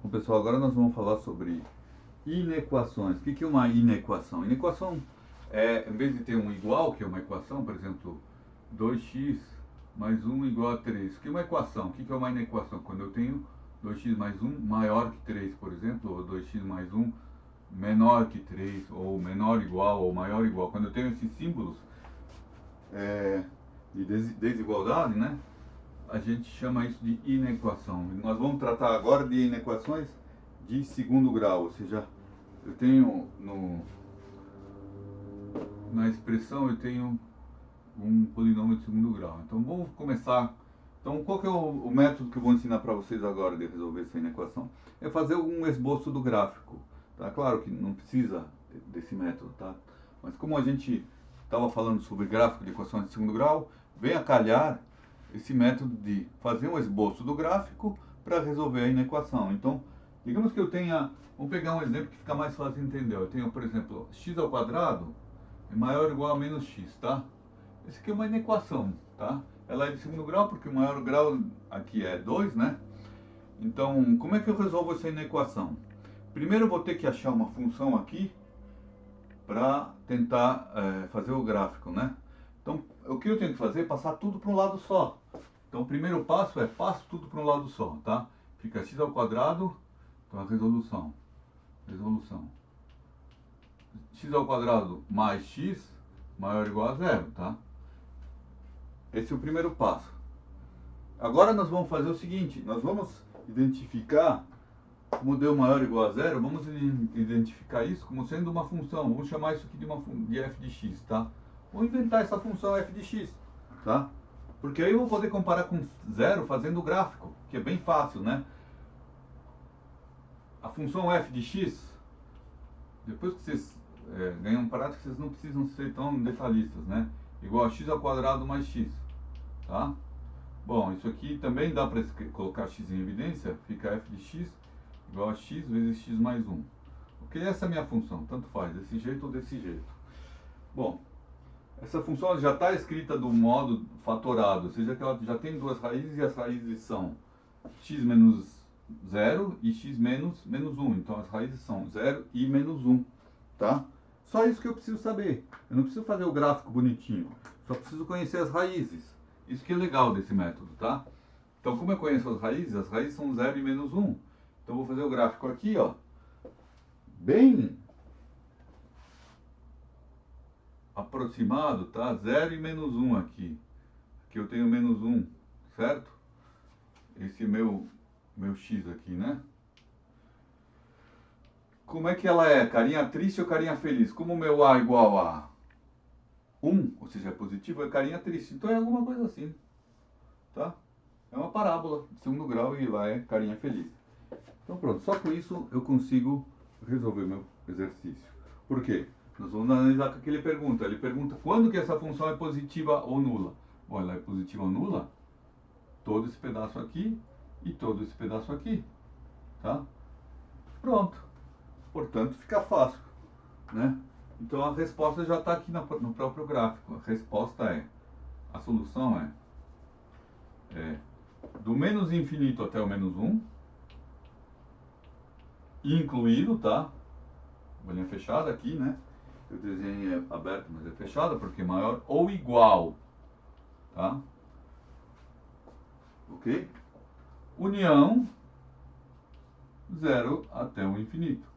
Bom, pessoal, agora nós vamos falar sobre inequações. O que é uma inequação? Inequação é, em vez de ter um igual, que é uma equação, por exemplo, 2x mais 1 igual a 3. O que é uma equação? O que é uma inequação? Quando eu tenho 2x mais 1 maior que 3, por exemplo, ou 2x mais 1 menor que 3, ou menor ou igual, ou maior ou igual. Quando eu tenho esses símbolos de desigualdade, né? A gente chama isso de inequação. Nós vamos tratar agora de inequações de segundo grau, ou seja, eu tenho na expressão eu tenho um polinômio de segundo grau. Então vamos começar. Então qual que é o método que eu vou ensinar para vocês agora de resolver essa inequação? É fazer um esboço do gráfico. Tá? Claro que não precisa desse método, tá? Mas como a gente estava falando sobre gráfico de equações de segundo grau, vem a calhar esse método de fazer um esboço do gráfico para resolver a inequação. Então, digamos que eu tenha, vamos pegar um exemplo que fica mais fácil de entender. Eu tenho, por exemplo, x ao quadrado é maior ou igual a menos x, tá? Essa aqui é uma inequação, tá? Ela é de segundo grau porque o maior grau aqui é 2, né? Então, como é que eu resolvo essa inequação? Primeiro eu vou ter que achar uma função aqui para tentar fazer o gráfico, né? Então, o que eu tenho que fazer é passar tudo para um lado só. Então, o primeiro passo é passo tudo para um lado só, tá? Fica x ao quadrado, então a resolução. X ao quadrado mais x maior ou igual a zero, tá? Esse é o primeiro passo. Agora nós vamos fazer o seguinte, nós vamos identificar, como deu maior ou igual a zero, vamos identificar isso como sendo uma função. Vamos chamar isso aqui de f de x, tá? Vou inventar essa função f de x, tá? Porque aí eu vou poder comparar com zero fazendo o gráfico, que é bem fácil, né? A função f de x, depois que vocês ganham prática, vocês não precisam ser tão detalhistas, né? Igual a x ao quadrado mais x, tá? Bom, isso aqui também dá para colocar x em evidência, fica f de x igual a x vezes x mais 1. Ok? Essa é a minha função, tanto faz, desse jeito ou desse jeito. Bom, essa função já está escrita do modo fatorado, ou seja, que ela já tem duas raízes e as raízes são x menos 0 e x menos 1. Então as raízes são 0 e menos 1, tá? Só isso que eu preciso saber. Eu não preciso fazer o gráfico bonitinho, só preciso conhecer as raízes. Isso que é legal desse método, tá? Então, como eu conheço as raízes são 0 e menos 1. Então, eu vou fazer o gráfico aqui, ó, bem aproximado, tá? 0 e menos 1 aqui. Aqui eu tenho menos 1, certo? Esse é meu x aqui, né? Como é que ela é? Carinha triste ou carinha feliz? Como o meu a igual a 1, ou seja, é positivo, é carinha triste. Então é alguma coisa assim, tá? É uma parábola de segundo grau e lá é carinha feliz. Então pronto, só com isso eu consigo resolver meu exercício. Por quê? Nós vamos analisar o que ele pergunta. Ele pergunta quando que essa função é positiva ou nula. Bom, ela é positiva ou nula? Todo esse pedaço aqui e todo esse pedaço aqui, tá? Pronto. Portanto, fica fácil, né? Então a resposta já está aqui no próprio gráfico. A resposta a solução é do menos infinito até o menos 1, incluído, tá? Bolinha fechada aqui, né? O desenho é aberto, mas é fechado porque é maior ou igual, tá? Ok? União 0 até o infinito,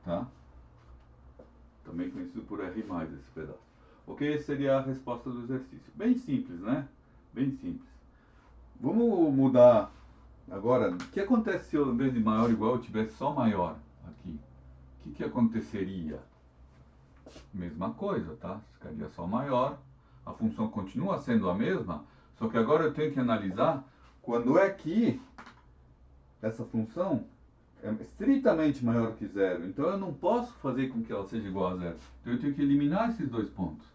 tá? Também conhecido por R+, esse pedaço. Ok? Essa seria a resposta do exercício. Bem simples, né? Bem simples. Vamos mudar agora. O que acontece se eu, em vez de maior ou igual, eu tivesse só maior aqui? O que aconteceria? Mesma coisa, tá? Ficaria só maior. A função continua sendo a mesma, só que agora eu tenho que analisar quando é que essa função é estritamente maior que zero. Então eu não posso fazer com que ela seja igual a zero. Então eu tenho que eliminar esses dois pontos.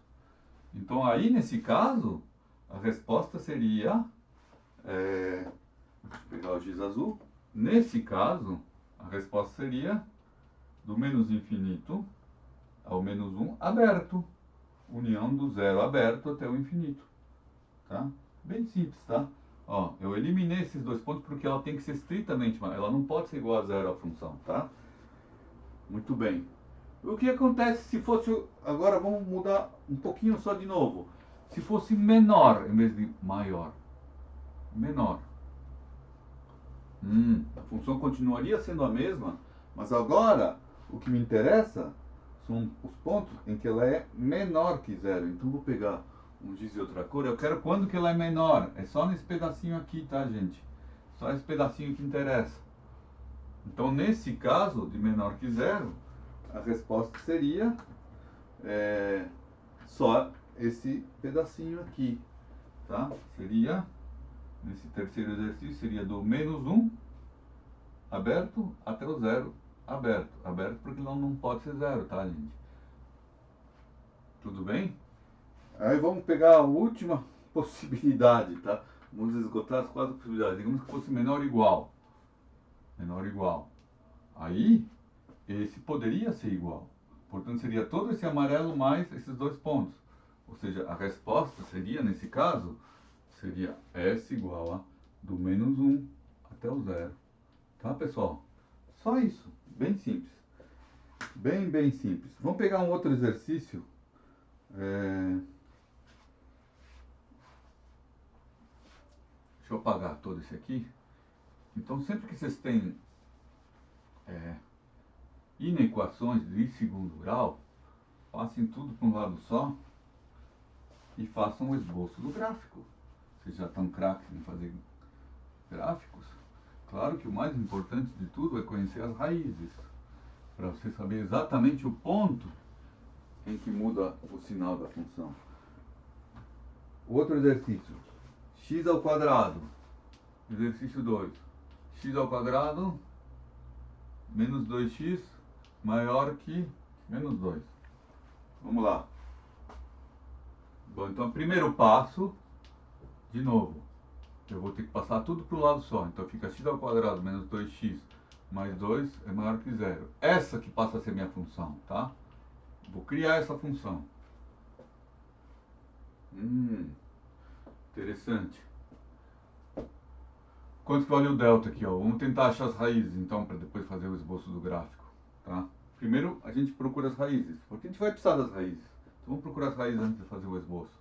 Então aí, nesse caso, a resposta seria... deixa eu pegar o giz azul. Nesse caso, a resposta seria do menos infinito ao menos 1 aberto. União do zero aberto até o infinito. Tá? Bem simples, tá? Ó, eu eliminei esses dois pontos porque ela tem que ser estritamente, ela não pode ser igual a zero a função, tá? Muito bem. O que acontece se fosse, agora vamos mudar um pouquinho só de novo. Se fosse menor em vez de maior. Menor. A função continuaria sendo a mesma, mas agora o que me interessa são os pontos em que ela é menor que zero. Então vou pegar um giz de outra cor. Eu quero quando que ela é menor. É só nesse pedacinho aqui, tá, gente? Só esse pedacinho que interessa. Então nesse caso de menor que zero, a resposta seria só esse pedacinho aqui, tá? Seria, nesse terceiro exercício, seria do menos 1 aberto até o zero aberto. Aberto porque não pode ser zero, tá, gente? Tudo bem? Aí vamos pegar a última possibilidade, tá? Vamos esgotar as 4 possibilidades. Digamos que fosse menor ou igual. Menor ou igual. Aí, esse poderia ser igual. Portanto, seria todo esse amarelo mais esses dois pontos. Ou seja, a resposta seria, nesse caso, seria S igual a do menos 1 até o zero. Tá, pessoal? Só isso. Bem simples. Bem simples. Vamos pegar um outro exercício. Deixa eu apagar todo esse aqui. Então, sempre que vocês têm inequações de segundo grau, passem tudo para um lado só e façam o esboço do gráfico. Vocês já estão craques em fazer gráficos. Claro que o mais importante de tudo é conhecer as raízes, para você saber exatamente o ponto em que muda o sinal da função. Outro exercício. X ao quadrado. Exercício 2. X ao quadrado menos 2x maior que menos 2. Vamos lá. Bom, então, primeiro passo, de novo, eu vou ter que passar tudo para o lado só. Então, fica x ao quadrado menos 2x mais 2 é maior que zero. Essa que passa a ser minha função, tá? Vou criar essa função. Interessante. Quanto que vale o delta aqui, ó? Vamos tentar achar as raízes, então, para depois fazer o esboço do gráfico, tá? Primeiro, a gente procura as raízes, porque a gente vai precisar das raízes. Então, vamos procurar as raízes antes de fazer o esboço.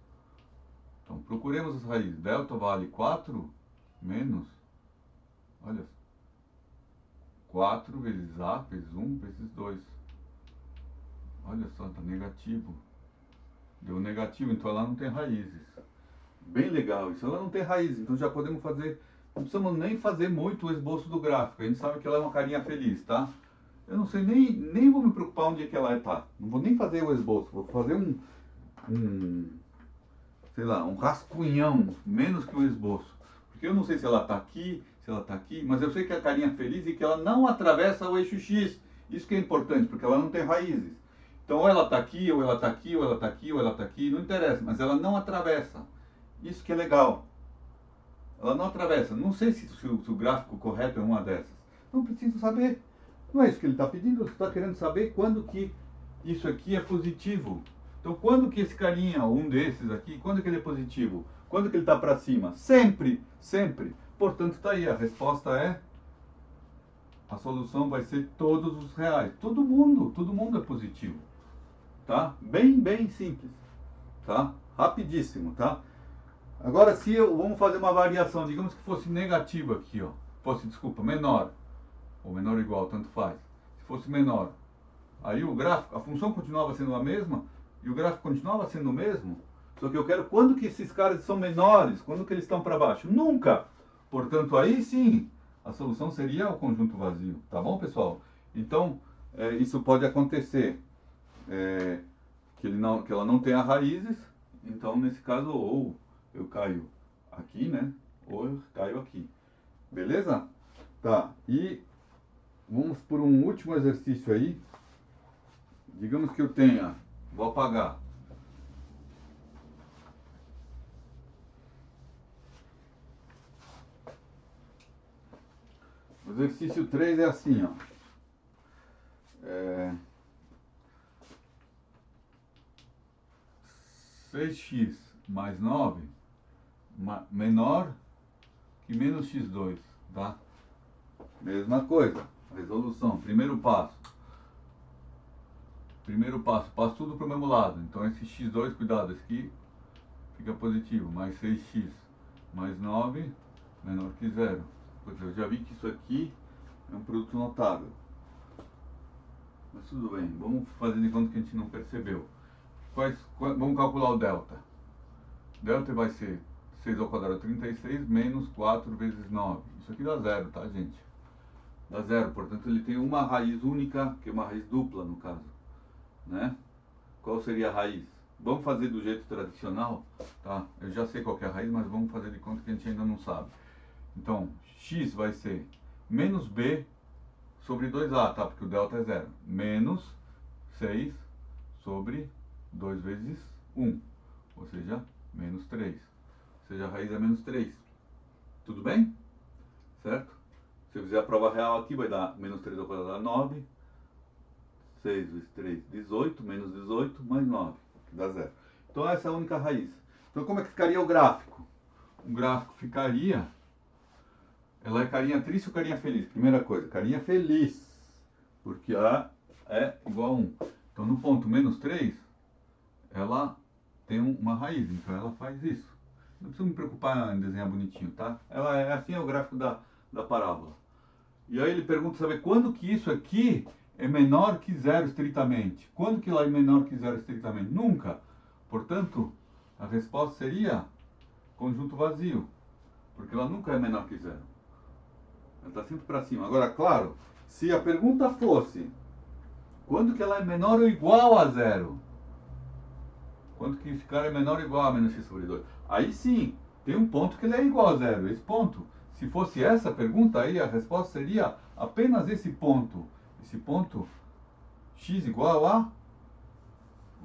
Então, procuremos as raízes. Delta vale 4 menos, olha, 4 vezes A vezes 1 vezes 2. Olha só, está negativo. Deu negativo, então ela não tem raízes. Bem legal isso. Ela não tem raízes, então já podemos fazer. Não precisamos nem fazer muito o esboço do gráfico. A gente sabe que ela é uma carinha feliz, tá? Eu não sei, nem vou me preocupar onde é que ela está. Não vou nem fazer o esboço. Vou fazer sei lá, um rascunhão, menos que o esboço. Porque eu não sei se ela está aqui, se ela está aqui, mas eu sei que a carinha é feliz e que ela não atravessa o eixo X. Isso que é importante, porque ela não tem raízes. Então, ou ela está aqui, ou ela está aqui, ou ela está aqui, ou ela está aqui, não interessa, mas ela não atravessa. Isso que é legal. Ela não atravessa. Não sei se o gráfico correto é uma dessas. Não preciso saber. Não é isso que ele está pedindo, ele está querendo saber quando que isso aqui é positivo. Então, quando que esse carinha, um desses aqui, quando que ele é positivo? Quando que ele está para cima? Sempre, sempre. Portanto, está aí, a resposta é, a solução vai ser todos os reais. Todo mundo é positivo. Tá? Bem simples. Tá? Rapidíssimo, tá? Agora, vamos fazer uma variação, digamos que fosse negativo aqui, ó. Fosse, desculpa, menor. Ou menor ou igual, tanto faz. Se fosse menor, aí o gráfico, a função continuava sendo a mesma e o gráfico continuava sendo o mesmo. Só que eu quero quando que esses caras são menores, quando que eles estão para baixo? Nunca! Portanto, aí sim, a solução seria o conjunto vazio. Tá bom, pessoal? Então, isso pode acontecer. Que ela não tenha raízes. Então, nesse caso, ou eu caio aqui, né? Ou eu caio aqui. Beleza? Tá. E vamos por um último exercício aí. Digamos que eu tenha, vou apagar. O exercício 3 é assim, ó. 6x mais 9 menor que menos x2, tá? Mesma coisa, resolução, primeiro passo, passo tudo para o mesmo lado, então esse x2, cuidado, esse aqui fica positivo, mais 6x mais 9, menor que zero. Pois eu já vi que isso aqui é um produto notável. Mas tudo bem, vamos fazer de conta que a gente não percebeu. Vamos calcular o delta. Delta vai ser 6 ao quadrado 36 menos 4 vezes 9. Isso aqui dá zero, tá, gente? Dá zero, portanto ele tem uma raiz única, que é uma raiz dupla no caso, né? Qual seria a raiz? Vamos fazer do jeito tradicional, tá? Eu já sei qual que é a raiz, mas vamos fazer de conta que a gente ainda não sabe. Então, x vai ser menos b sobre 2a, tá? Porque o delta é zero. Menos 6 sobre 2 vezes 1, ou seja, menos 3. Ou seja, a raiz é menos 3. Tudo bem? Certo? Se eu fizer a prova real aqui, vai dar menos 3 ao quadrado dá 9. 6 vezes 3, 18, menos 18, mais 9, que dá zero. Então essa é a única raiz. Então como é que ficaria o gráfico? O gráfico ficaria... Ela é carinha triste ou carinha feliz? Primeira coisa, carinha feliz. Porque A é igual a 1. Então no ponto menos 3, ela tem uma raiz, então ela faz isso. Não precisa me preocupar em desenhar bonitinho, tá? Ela é assim, é o gráfico da parábola. E aí ele pergunta saber quando que isso aqui é menor que zero estritamente. Quando que ela é menor que zero estritamente? Nunca. Portanto, a resposta seria conjunto vazio. Porque ela nunca é menor que zero. Ela está sempre para cima. Agora, claro, se a pergunta fosse quando que ela é menor ou igual a zero? Quando que esse cara é menor ou igual a menos x sobre 2? Aí sim, tem um ponto que ele é igual a zero. Esse ponto, se fosse essa pergunta aí, a resposta seria apenas esse ponto. Esse ponto, x igual a...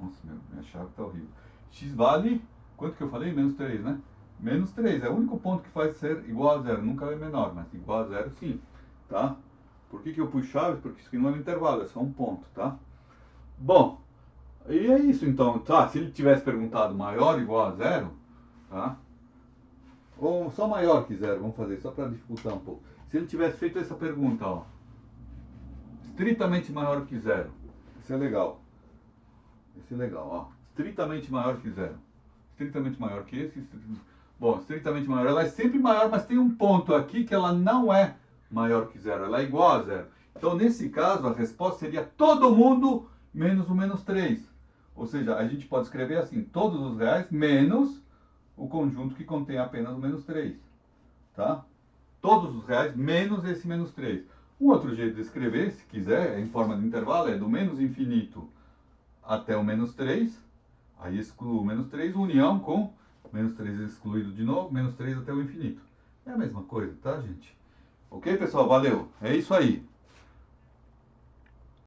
Nossa, minha chave está horrível. X vale, quanto que eu falei? Menos 3, né? Menos 3, é o único ponto que faz ser igual a zero. Nunca é menor, mas igual a zero sim, tá? Por que eu pus chaves? Porque isso aqui não é um intervalo, é só um ponto, tá? Bom, e é isso então, tá? Se ele tivesse perguntado maior ou igual a zero, tá? Ou só maior que zero, vamos fazer só para dificultar um pouco. Se ele tivesse feito essa pergunta, ó, estritamente maior que zero, isso é legal. Esse é legal, ó. Estritamente maior que zero. Estritamente maior que esse. Bom, estritamente maior. Ela é sempre maior, mas tem um ponto aqui que ela não é maior que zero. Ela é igual a zero. Então, nesse caso, a resposta seria todo mundo menos o menos 3. Ou seja, a gente pode escrever assim, todos os reais menos o conjunto que contém apenas o menos 3. Tá? Todos os reais menos esse menos 3. Um outro jeito de escrever, se quiser, em forma de intervalo, é do menos infinito até o menos 3, aí excluo o menos 3, união com menos 3 excluído de novo, menos 3 até o infinito. É a mesma coisa, tá, gente? Ok, pessoal? Valeu! É isso aí!